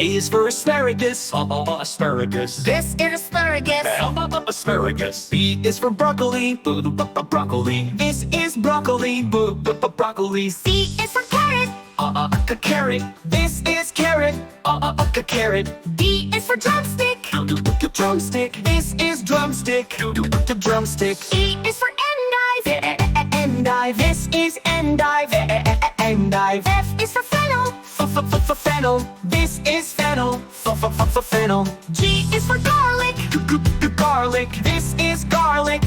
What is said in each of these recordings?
A is for asparagus. Asparagus. This is asparagus. Asparagus. B is for broccoli. Broccoli. This is broccoli. Broccoli. C is for carrot. Carrot. This is carrot. Carrot. D is for drumstick. Drumstick. This is drumstick. Drumstick. E is for endive. Endive. This is endive. Endive. F is for fennel. Fennel. This is fennel. Fennel. G is for garlic. Garlic. This is garlic.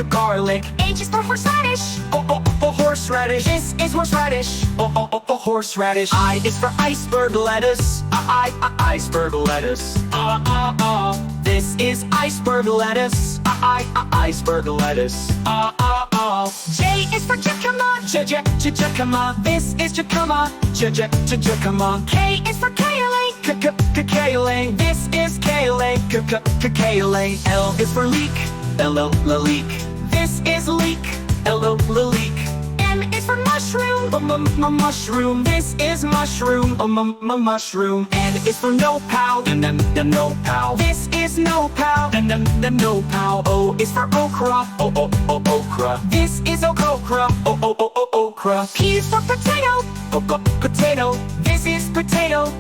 Garlic. H is for horseradish. Horseradish. This is horseradish. Horseradish. I is for iceberg lettuce. Iceberg lettuce. This is iceberg lettuce. Iceberg lettuce. J is for jicama. Jicama. This is jicama. Jicama. K is for kale. Kale. This is kale. Kale. L is for leek. Leek. This is leek. Leek. M is for mushroom. Mushroom. This is mushroom. Mushroom. N is for no-pow. No pow. This is no-pow. No pow. O is for okra. Okra. This is okra. Okra. P is for potato. Potato. This is potato.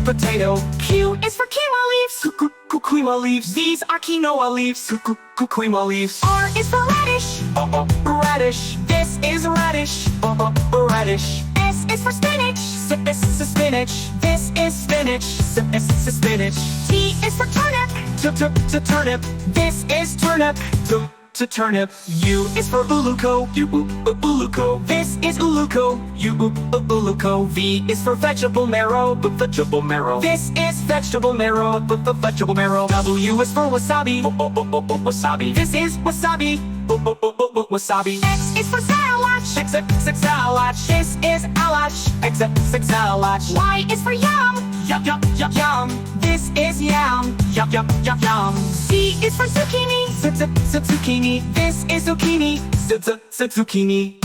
Potato. Q is for quinoa leaves. Quinoa leaves. These are quinoa leaves. Quinoa leaves. R is for radish. Radish. This is radish. Radish. S is for spinach. Spinach. This is spinach. Spinach. T is for turnip. Turnip. This is turnip. Turnip. U is for uluco. Uluco. This is uluco. Uluco. V is for vegetable marrow. Vegetable marrow. This is vegetable marrow. Vegetable marrow. W is for wasabi. Wasabi. This is wasabi. Wasabi. X is for salach. Salach. This is alach. Salach. Y is for yam. Yum. This is yam. Yum. Z is for zucchini. Zucchini. This is zucchini. Zucchini.